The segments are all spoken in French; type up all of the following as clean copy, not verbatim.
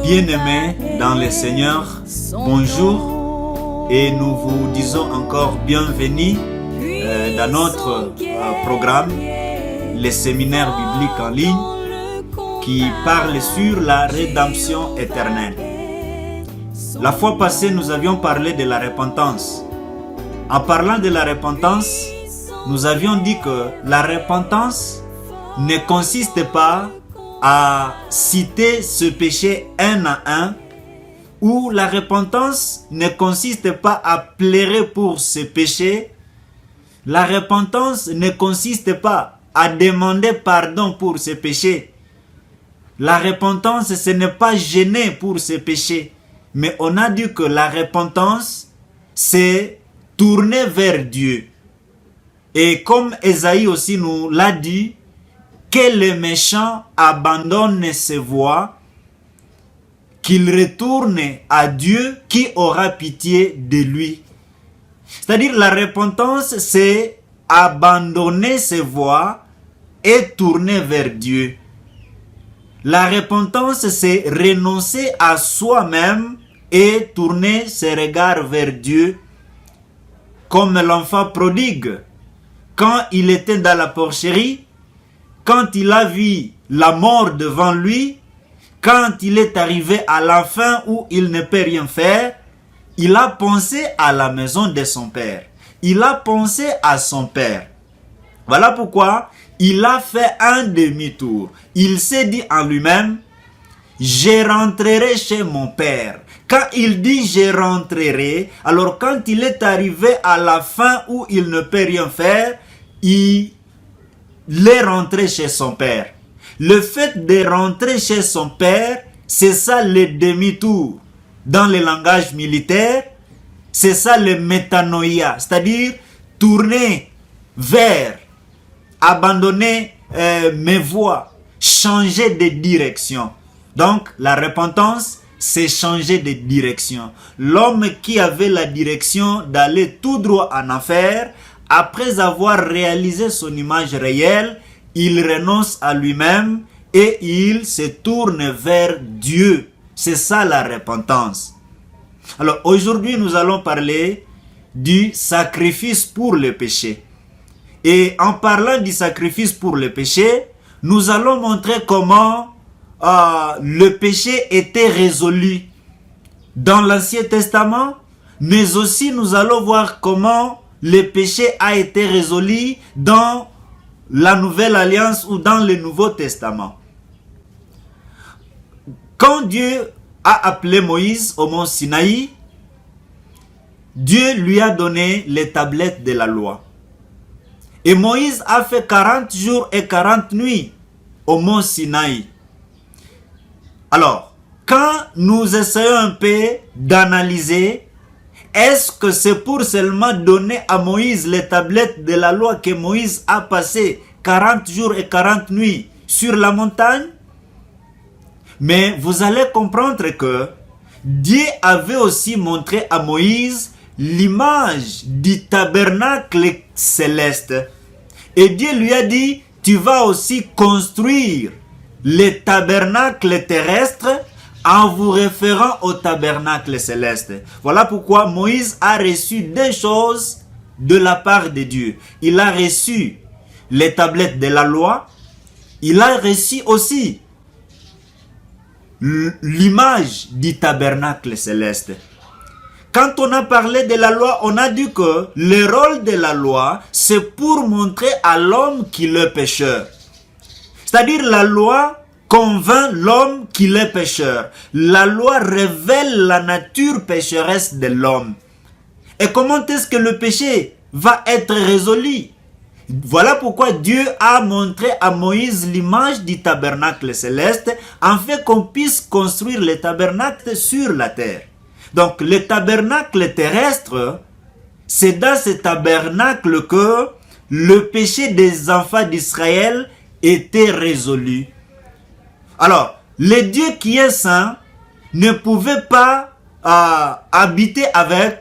Bien-aimés dans le Seigneur, bonjour et nous vous disons encore bienvenue dans notre programme, les séminaires bibliques en ligne qui parle sur la rédemption éternelle. La fois passée, nous avions parlé de la repentance. En parlant de la repentance, nous avions dit que la repentance ne consiste pas à citer ce péché un à un, ou la repentance ne consiste pas à pleurer pour ce péché. La repentance ne consiste pas à demander pardon pour ce péché. La repentance, ce n'est pas gêner pour ce péché. Mais on a dit que la repentance, c'est tourner vers Dieu. Et comme Ésaïe aussi nous l'a dit, que le méchant abandonne ses voies, qu'il retourne à Dieu qui aura pitié de lui. C'est-à-dire la repentance, c'est abandonner ses voies et tourner vers Dieu. La repentance, c'est renoncer à soi-même et tourner ses regards vers Dieu, comme l'enfant prodigue. Quand il était dans la porcherie, quand il a vu la mort devant lui, quand il est arrivé à la fin où il ne peut rien faire, il a pensé à la maison de son père. Il a pensé à son père. Voilà pourquoi il a fait un demi-tour. Il s'est dit en lui-même, je rentrerai chez mon père. Quand il dit je rentrerai, alors quand il est arrivé à la fin où il ne peut rien faire, il est rentré chez son père. Le fait de rentrer chez son père, c'est ça le demi-tour. Dans le langage militaire, c'est ça le métanoïa, c'est-à-dire tourner vers, abandonner mes voies, changer de direction. Donc la repentance, c'est changer de direction. L'homme qui avait la direction d'aller tout droit en enfer, après avoir réalisé son image réelle, il renonce à lui-même et il se tourne vers Dieu. C'est ça la repentance. Alors aujourd'hui, nous allons parler du sacrifice pour le péché. Et en parlant du sacrifice pour le péché, nous allons montrer comment le péché était résolu dans l'Ancien Testament, mais aussi nous allons voir comment le péché a été résolu dans la Nouvelle Alliance ou dans le Nouveau Testament. Quand Dieu a appelé Moïse au mont Sinaï, Dieu lui a donné les tablettes de la loi. Et Moïse a fait 40 jours et 40 nuits au mont Sinaï. Alors, quand nous essayons un peu d'analyser, est-ce que c'est pour seulement donner à Moïse les tablettes de la loi que Moïse a passé 40 jours et 40 nuits sur la montagne? Mais vous allez comprendre que Dieu avait aussi montré à Moïse l'image du tabernacle céleste. Et Dieu lui a dit, tu vas aussi construire les tabernacles terrestres en vous référant au tabernacle céleste. Voilà pourquoi Moïse a reçu deux choses de la part de Dieu. Il a reçu les tablettes de la loi. Il a reçu aussi l'image du tabernacle céleste. Quand on a parlé de la loi, on a dit que le rôle de la loi, c'est pour montrer à l'homme qu'il est pécheur. C'est-à-dire la loi convainc l'homme qu'il est pécheur. La loi révèle la nature pécheresse de l'homme. Et comment est-ce que le péché va être résolu? Voilà pourquoi Dieu a montré à Moïse l'image du tabernacle céleste, afin qu'on puisse construire le tabernacle sur la terre. Donc le tabernacle terrestre, c'est dans ce tabernacle que le péché des enfants d'Israël était résolu. Alors, le Dieu qui est saint ne pouvait pas habiter avec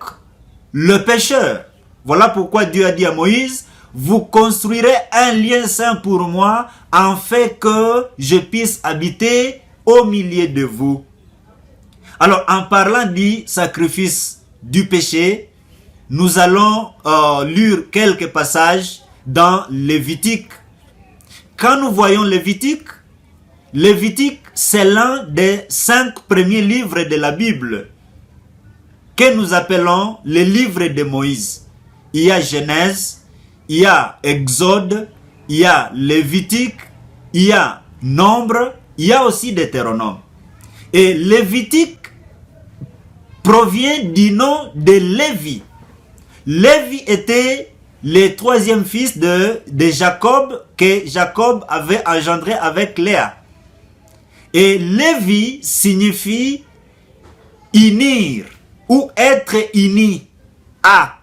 le pécheur. Voilà pourquoi Dieu a dit à Moïse, vous construirez un lien saint pour moi, afin que je puisse habiter au milieu de vous. Alors, en parlant du sacrifice du péché, nous allons lire quelques passages dans Lévitique. Quand nous voyons Lévitique, c'est l'un des 5 premiers livres de la Bible que nous appelons les livres de Moïse. Il y a Genèse, il y a Exode, il y a Lévitique, il y a Nombre, il y a aussi Deutéronome. Et Lévitique provient du nom de Lévi. Lévi était le 3e fils de Jacob, que Jacob avait engendré avec Léa. Et Lévi signifie unir ou être uni à.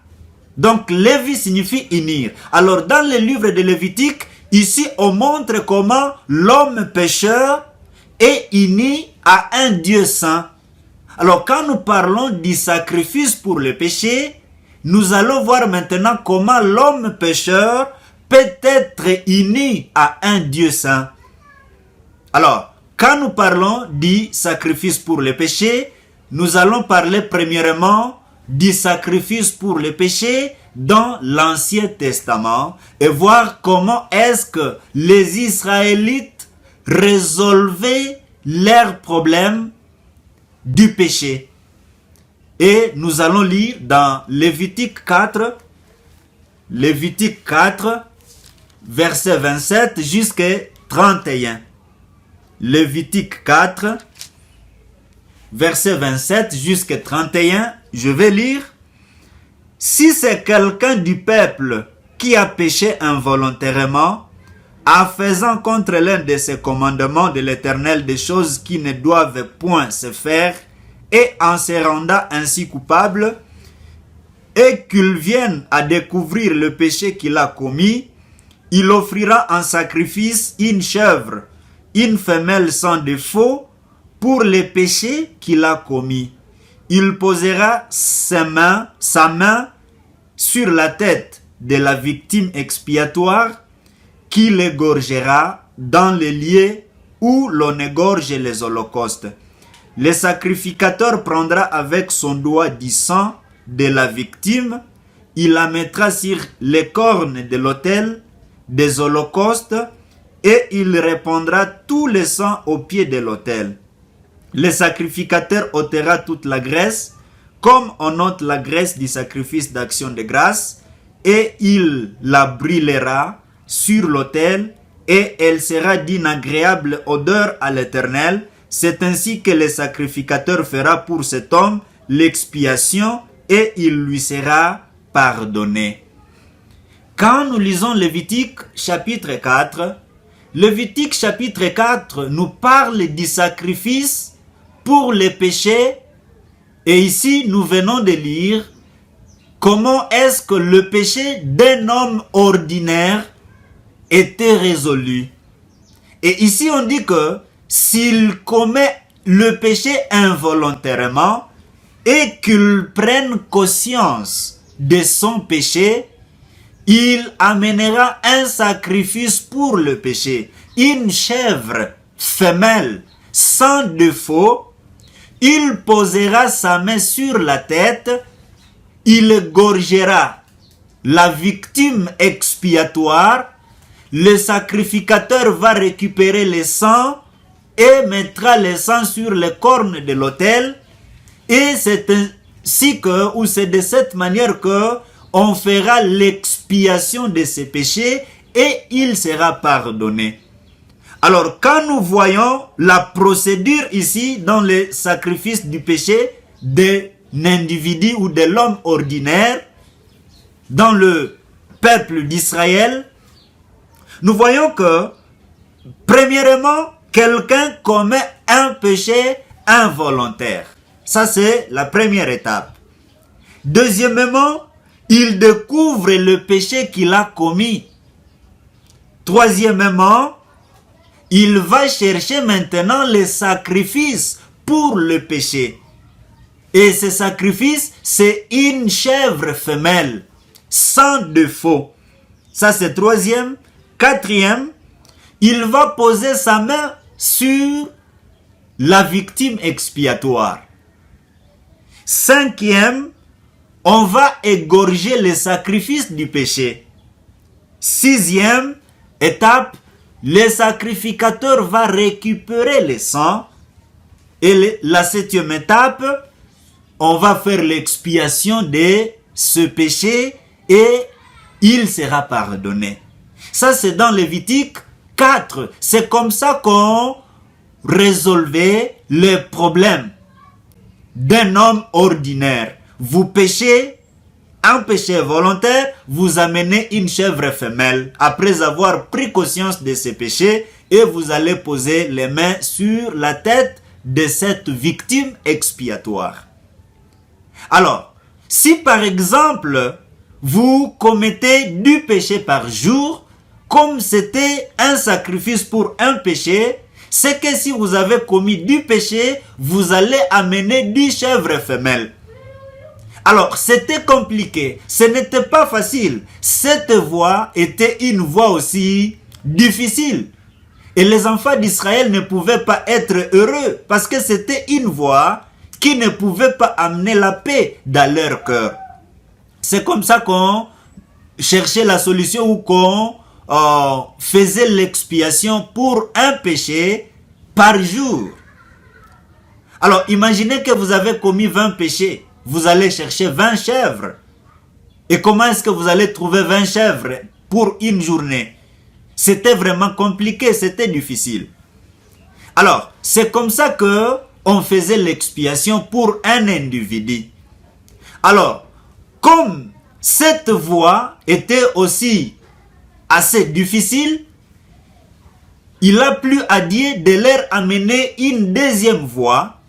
Donc Lévi signifie unir. Alors dans le livre de Lévitique, ici on montre comment l'homme pécheur est uni à un Dieu saint. Alors quand nous parlons du sacrifice pour le péché, nous allons voir maintenant comment l'homme pécheur peut être uni à un Dieu saint. Alors, quand nous parlons du sacrifice pour le péché, nous allons parler premièrement du sacrifice pour le péché dans l'Ancien Testament et voir comment est-ce que les Israélites résolvaient leurs problèmes du péché. Et nous allons lire dans Lévitique 4, verset 27 jusqu'à 31. Lévitique 4, verset 27 jusqu'à 31, je vais lire. Si c'est quelqu'un du peuple qui a péché involontairement, en faisant contre l'un de ses commandements de l'Éternel des choses qui ne doivent point se faire, et en se rendant ainsi coupable, et qu'il vienne à découvrir le péché qu'il a commis, il offrira en sacrifice une chèvre, une femelle sans défaut, pour les péchés qu'il a commis. Il posera sa main sur la tête de la victime expiatoire, qui l'égorgera dans les lieux où l'on égorge les holocaustes. Le sacrificateur prendra avec son doigt du sang de la victime, il la mettra sur les cornes de l'autel des holocaustes et il répandra tout le sang au pied de l'autel. Le sacrificateur ôtera toute la graisse, comme on ôte la graisse du sacrifice d'action de grâce, et il la brûlera sur l'autel, et elle sera d'une agréable odeur à l'Éternel. C'est ainsi que le sacrificateur fera pour cet homme l'expiation et il lui sera pardonné. Quand nous lisons Lévitique chapitre 4, Lévitique chapitre 4 nous parle du sacrifice pour les péchés et ici nous venons de lire comment est-ce que le péché d'un homme ordinaire était résolu. Et ici on dit que s'il commet le péché involontairement et qu'il prenne conscience de son péché, il amènera un sacrifice pour le péché, une chèvre femelle sans défaut. Il posera sa main sur la tête, il égorgera la victime expiatoire, le sacrificateur va récupérer le sang et mettra le sang sur les cornes de l'autel, et c'est ainsi que, ou c'est de cette manière que on fera l'expiation de ses péchés et il sera pardonné. Alors quand nous voyons la procédure ici dans le sacrifice du péché d'un individu ou de l'homme ordinaire dans le peuple d'Israël, nous voyons que premièrement quelqu'un commet un péché involontaire. Ça c'est la première étape. Deuxièmement, il découvre le péché qu'il a commis. Troisièmement, il va chercher maintenant les sacrifices pour le péché. Et ce sacrifice, c'est une chèvre femelle, sans défaut. Ça c'est troisième. Quatrième, il va poser sa main sur la victime expiatoire. 5e, on va égorger les sacrifices du péché. 6e étape, le sacrificateur va récupérer le sang. Et la 7e étape, on va faire l'expiation de ce péché et il sera pardonné. Ça, c'est dans Lévitique 4. C'est comme ça qu'on résolvait les problèmes d'un homme ordinaire. Vous péchez, un péché volontaire, vous amenez une chèvre femelle après avoir pris conscience de ces péchés et vous allez poser les mains sur la tête de cette victime expiatoire. Alors, si par exemple, vous commettez du péché par jour, comme c'était un sacrifice pour un péché, c'est que si vous avez commis du péché, vous allez amener 10 chèvres femelles. Alors, c'était compliqué, ce n'était pas facile. Cette voie était une voie aussi difficile. Et les enfants d'Israël ne pouvaient pas être heureux parce que c'était une voie qui ne pouvait pas amener la paix dans leur cœur. C'est comme ça qu'on cherchait la solution ou qu'on faisait l'expiation pour un péché par jour. Alors, imaginez que vous avez commis 20 péchés. Vous allez chercher 20 chèvres. Et comment est-ce que vous allez trouver 20 chèvres pour une journée? C'était vraiment compliqué, c'était difficile. Alors, c'est comme ça que on faisait l'expiation pour un individu. Alors, comme cette voie était aussi assez difficile, il a plu à Dieu de leur amener une deuxième voie.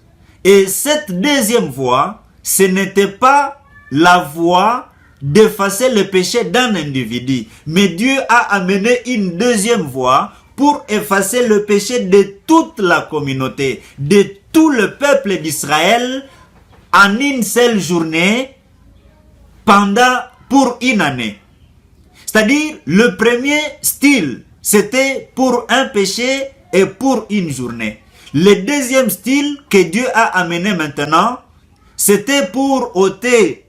Et cette deuxième voie, ce n'était pas la voie d'effacer le péché d'un individu. Mais Dieu a amené une deuxième voie pour effacer le péché de toute la communauté, de tout le peuple d'Israël en une seule journée pour une année. C'est-à-dire, le premier style, c'était pour un péché et pour une journée. Le deuxième style que Dieu a amené maintenant, c'était pour ôter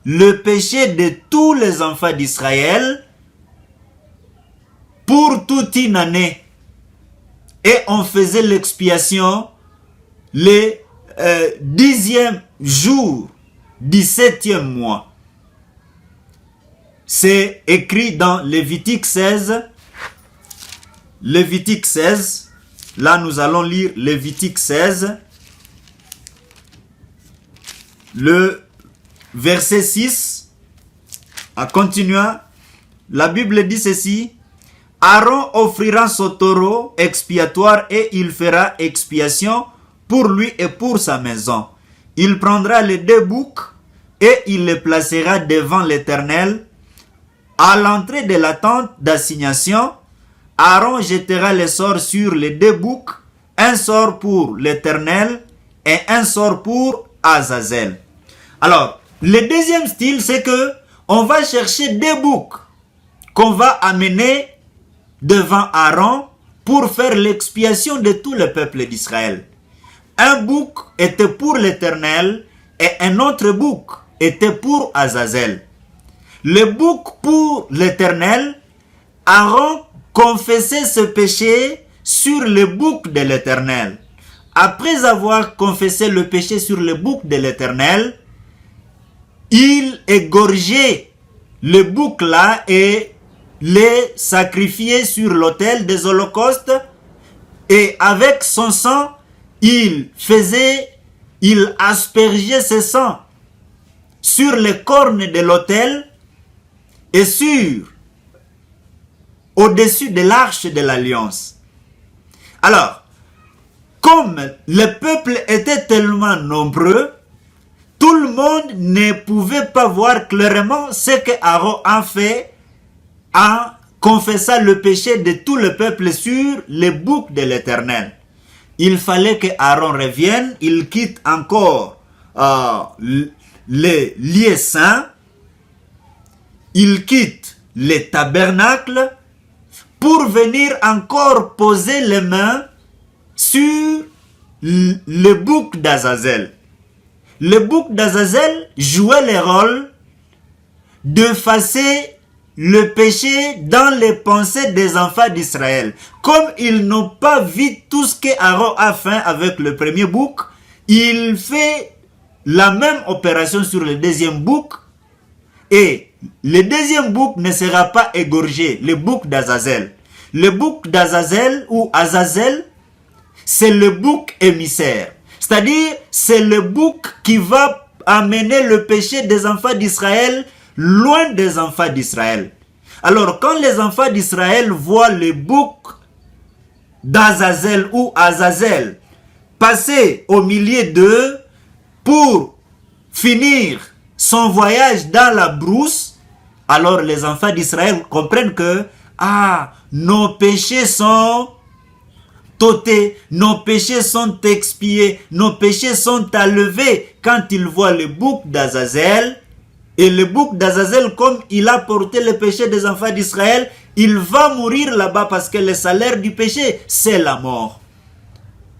le péché de tous les enfants d'Israël pour toute une année. Et on faisait l'expiation le 10e jour du 7e mois. C'est écrit dans Lévitique 16. Lévitique 16. Là, nous allons lire Lévitique 16. Le verset 6, en continuant, la Bible dit ceci: Aaron offrira son taureau expiatoire et il fera expiation pour lui et pour sa maison. Il prendra les 2 boucs et il les placera devant l'Éternel. À l'entrée de la tente d'assignation, Aaron jettera les sorts sur les 2 boucs, un sort pour l'Éternel et un sort pour Azazel. Alors, le deuxième style, c'est que on va chercher 2 boucs qu'on va amener devant Aaron pour faire l'expiation de tout le peuple d'Israël. Un bouc était pour l'Éternel et un autre bouc était pour Azazel. Le bouc pour l'Éternel, Aaron confessait ce péché sur le bouc de l'Éternel. Après avoir confessé le péché sur le bouc de l'Éternel, il égorgeait le bouc là et les sacrifiait sur l'autel des holocaustes. Et avec son sang, il aspergeait ce sang sur les cornes de l'autel et au-dessus de l'arche de l'alliance. Alors, comme le peuple était tellement nombreux, tout le monde ne pouvait pas voir clairement ce que Aaron a fait en confessant le péché de tout le peuple sur le bouc de l'Éternel. Il fallait que Aaron revienne, il quitte encore les lieux saints, il quitte les tabernacles pour venir encore poser les mains sur le bouc d'Azazel. le bouc d'Azazel jouait le rôle d'effacer le péché dans les pensées des enfants d'Israël. Comme ils n'ont pas vu tout ce qu'Aaron a fait avec le premier bouc, il fait la même opération sur le deuxième bouc, et le deuxième bouc ne sera pas égorgé, le bouc d'Azazel. Le bouc d'Azazel ou Azazel, c'est le bouc émissaire. C'est-à-dire, c'est le bouc qui va amener le péché des enfants d'Israël loin des enfants d'Israël. Alors, quand les enfants d'Israël voient le bouc d'Azazel ou Azazel passer au milieu d'eux pour finir son voyage dans la brousse, alors les enfants d'Israël comprennent que nos péchés sont ôtés, nos péchés sont expiés, nos péchés sont enlevés quand ils voient le bouc d'Azazel. Et le bouc d'Azazel, comme il a porté le péché des enfants d'Israël, il va mourir là-bas parce que le salaire du péché, c'est la mort.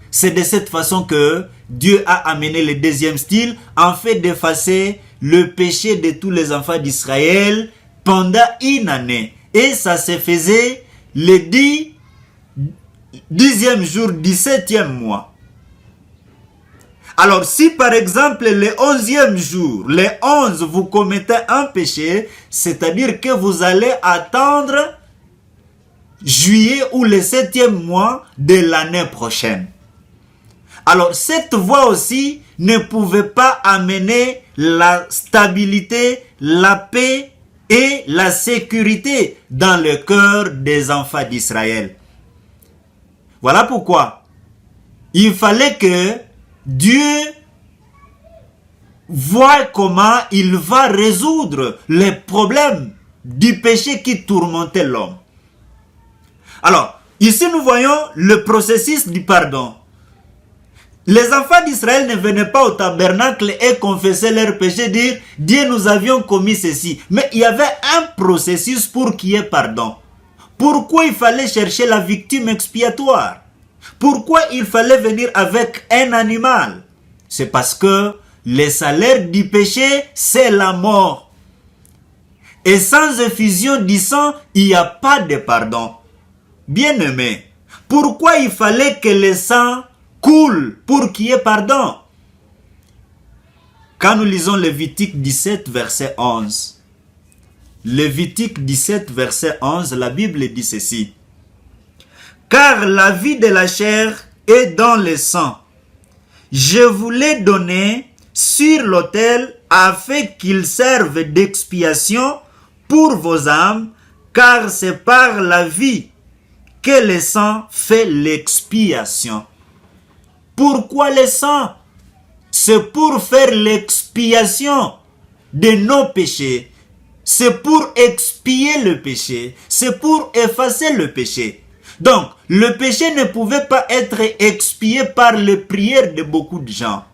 C'est de cette façon que Dieu a amené le deuxième style, en fait d'effacer le péché de tous les enfants d'Israël pendant une année. Et ça se faisait le 10e jour, 17e mois. Alors, si par exemple, le 11e jour, le 11, vous commettez un péché, c'est-à-dire que vous allez attendre juillet ou le 7e mois de l'année prochaine. Alors, cette voie aussi ne pouvait pas amener la stabilité, la paix et la sécurité dans le cœur des enfants d'Israël. Voilà pourquoi il fallait que Dieu voit comment il va résoudre les problèmes du péché qui tourmentait l'homme. Alors, ici nous voyons le processus du pardon. Les enfants d'Israël ne venaient pas au tabernacle et confessaient leurs péchés, dire « Dieu, nous avions commis ceci ». Mais il y avait un processus pour qu'il y ait pardon. Pourquoi il fallait chercher la victime expiatoire? Pourquoi il fallait venir avec un animal? C'est parce que le salaire du péché, c'est la mort. Et sans effusion du sang, il n'y a pas de pardon. Bien-aimé, pourquoi il fallait que le sang coule pour qu'il y ait pardon? Quand nous lisons Lévitique 17, verset 11, Lévitique 17, verset 11, la Bible dit ceci. Car la vie de la chair est dans le sang. Je vous l'ai donné sur l'autel afin qu'il serve d'expiation pour vos âmes, car c'est par la vie que le sang fait l'expiation. Pourquoi le sang? C'est pour faire l'expiation de nos péchés. C'est pour expier le péché. C'est pour effacer le péché. Donc, le péché ne pouvait pas être expié par les prières de beaucoup de gens.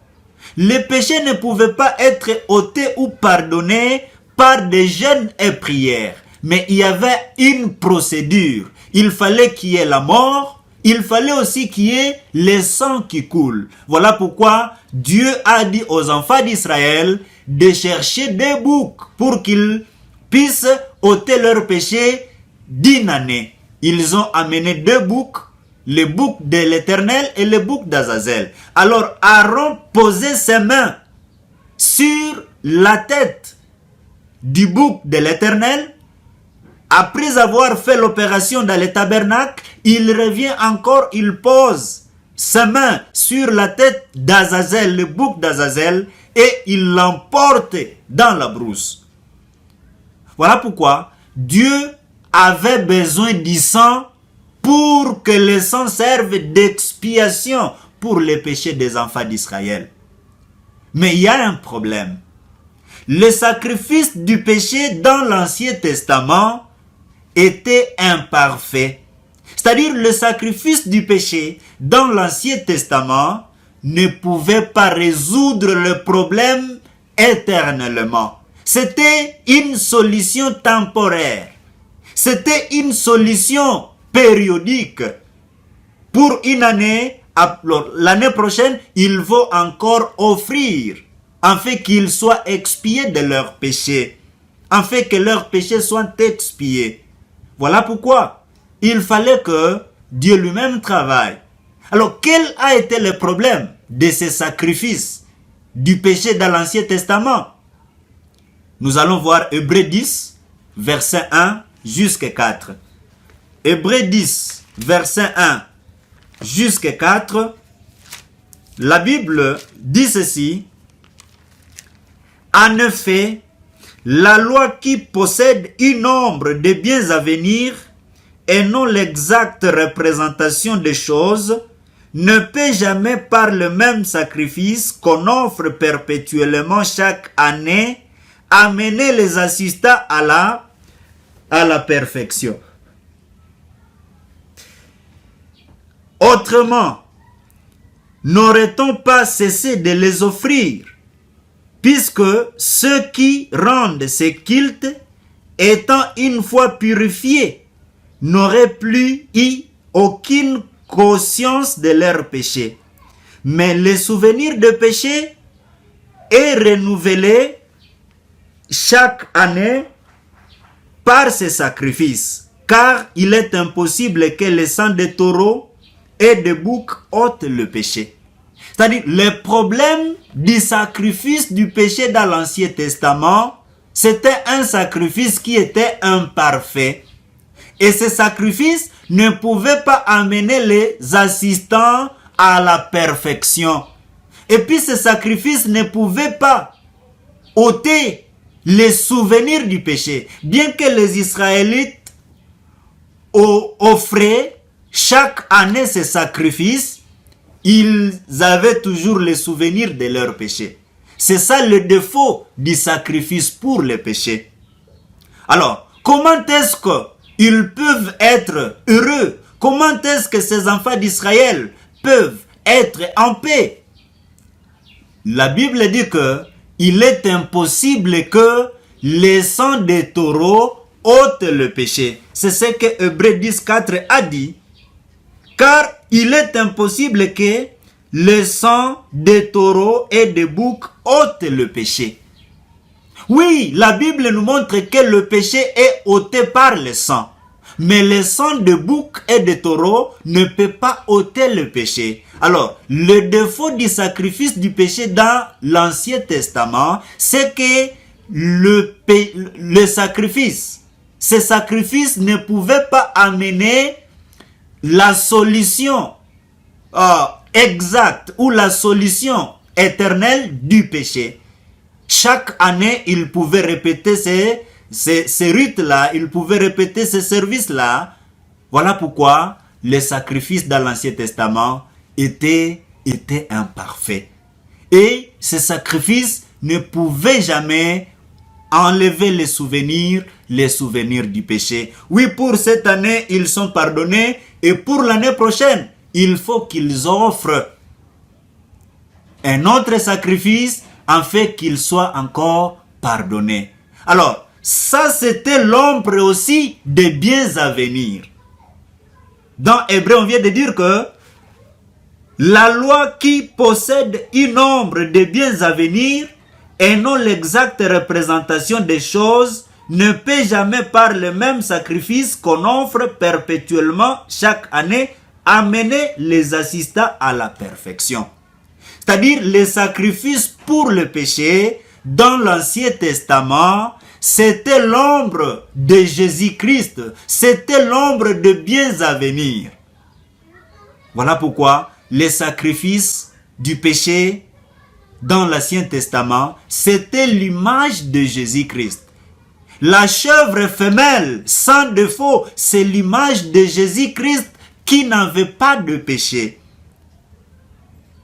Le péché ne pouvait pas être ôté ou pardonné par des jeûnes et prières. Mais il y avait une procédure. Il fallait qu'il y ait la mort. Il fallait aussi qu'il y ait le sang qui coule. Voilà pourquoi Dieu a dit aux enfants d'Israël de chercher des boucs pour qu'ils puissent ôter leur péché d'une année. Ils ont amené deux boucs, le bouc de l'Éternel et le bouc d'Azazel. Alors Aaron posait ses mains sur la tête du bouc de l'Éternel. Après avoir fait l'opération dans le tabernacle, il revient encore, il pose ses mains sur la tête d'Azazel, le bouc d'Azazel, et il l'emporte dans la brousse. Voilà pourquoi Dieu avait besoin du sang pour que le sang serve d'expiation pour les péchés des enfants d'Israël. Mais il y a un problème. Le sacrifice du péché dans l'Ancien Testament était imparfait. C'est-à-dire le sacrifice du péché dans l'Ancien Testament ne pouvait pas résoudre le problème éternellement. C'était une solution temporaire. C'était une solution périodique. Pour une année, l'année prochaine, il faut encore offrir afin qu'ils soient expiés de leurs péchés, afin que leurs péchés soient expiés. Voilà pourquoi il fallait que Dieu lui-même travaille. Alors, quel a été le problème de ces sacrifices du péché dans l'Ancien Testament? Nous allons voir Hébreux 10, verset 1 jusqu'à 4. Hébreux 10, verset 1 jusqu'à 4. La Bible dit ceci. En effet, la loi qui possède un nombre de biens à venir et non l'exacte représentation des choses ne peut jamais par le même sacrifice qu'on offre perpétuellement chaque année amener les assistants à la perfection. Autrement, n'aurait-on pas cessé de les offrir, puisque ceux qui rendent ces cultes, étant une fois purifiés, n'auraient plus eu aucune conscience de leurs péchés. Mais le souvenir de péché est renouvelé chaque année par ces sacrifices, car il est impossible que le sang de taureau et de bouc ôte le péché. C'est-à-dire, le problème du sacrifice du péché dans l'Ancien Testament, c'était un sacrifice qui était imparfait. Et ce sacrifice ne pouvait pas amener les assistants à la perfection. Et puis ce sacrifice ne pouvait pas ôter les souvenirs du péché. Bien que les Israélites offraient chaque année ces sacrifices, ils avaient toujours les souvenirs de leurs péchés. C'est ça le défaut du sacrifice pour les péchés. Alors, comment est-ce qu'ils peuvent être heureux? Comment est-ce que ces enfants d'Israël peuvent être en paix? La Bible dit que il est impossible que le sang des taureaux ôte le péché. C'est ce que Hébreux 10:4 a dit. Car il est impossible que le sang des taureaux et des boucs ôte le péché. Oui, la Bible nous montre que le péché est ôté par le sang. Mais le sang de bouc et de taureau ne peut pas ôter le péché. Alors, le défaut du sacrifice du péché dans l'Ancien Testament, c'est que le sacrifice, ces sacrifices ne pouvaient pas amener la solution exacte ou la solution éternelle du péché. Chaque année, il pouvait répéter ces rites-là, il pouvait répéter ces services-là. Voilà pourquoi les sacrifices dans l'Ancien Testament étaient imparfaits. Et ces sacrifices ne pouvaient jamais enlever les souvenirs du péché. Oui, pour cette année, ils sont pardonnés. Et pour l'année prochaine, il faut qu'ils offrent un autre sacrifice afin qu'ils soient encore pardonnés. Alors, ça c'était l'ombre aussi des biens à venir. Dans Hébreux, on vient de dire que la loi qui possède une ombre des biens à venir et non l'exacte représentation des choses ne peut jamais par le même sacrifice qu'on offre perpétuellement chaque année amener les assistants à la perfection. C'est-à-dire les sacrifices pour le péché dans l'Ancien Testament, c'était l'ombre de Jésus-Christ, c'était l'ombre de biens à venir. Voilà pourquoi les sacrifices du péché dans l'Ancien Testament, c'était l'image de Jésus-Christ. La chèvre femelle sans défaut, c'est l'image de Jésus-Christ qui n'avait pas de péché.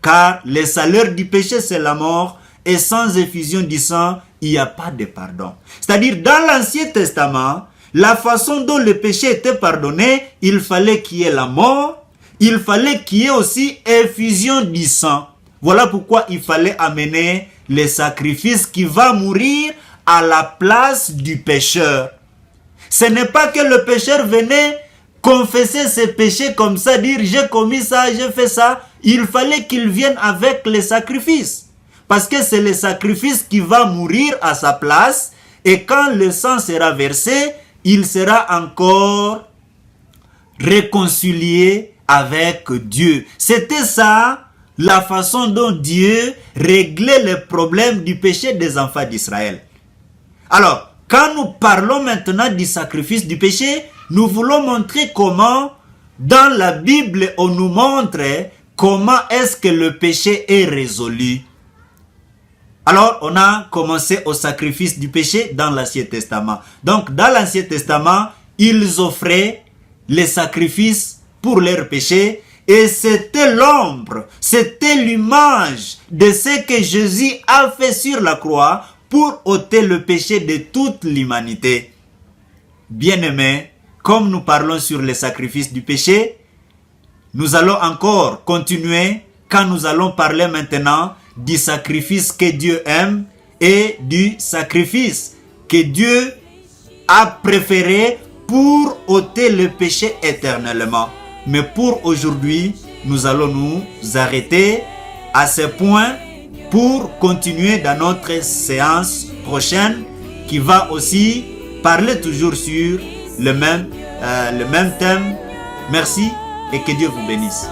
Car le salaire du péché, c'est la mort, et sans effusion du sang, il n'y a pas de pardon. C'est-à-dire, dans l'Ancien Testament, la façon dont le péché était pardonné, il fallait qu'il y ait la mort, il fallait qu'il y ait aussi effusion du sang. Voilà pourquoi il fallait amener les sacrifices qui va mourir à la place du pécheur. Ce n'est pas que le pécheur venait confesser ses péchés comme ça, dire j'ai commis ça, j'ai fait ça. Il fallait qu'il vienne avec les sacrifices. parce que c'est le sacrifice qui va mourir à sa place, et quand le sang sera versé, il sera encore réconcilié avec Dieu. C'était ça la façon dont Dieu réglait les problèmes du péché des enfants d'Israël. Alors, quand nous parlons maintenant du sacrifice du péché, nous voulons montrer comment, dans la Bible, on nous montre comment est-ce que le péché est résolu. Alors, on a commencé au sacrifice du péché dans l'Ancien Testament. Donc, dans l'Ancien Testament, ils offraient les sacrifices pour leurs péchés, et c'était l'ombre, c'était l'image de ce que Jésus a fait sur la croix pour ôter le péché de toute l'humanité. Bien-aimés, comme nous parlons sur les sacrifices du péché, nous allons encore continuer quand nous allons parler maintenant du sacrifice que Dieu aime et du sacrifice que Dieu a préféré pour ôter le péché éternellement. Mais pour aujourd'hui, nous allons nous arrêter à ce point pour continuer dans notre séance prochaine qui va aussi parler toujours sur le même thème. Merci et que Dieu vous bénisse.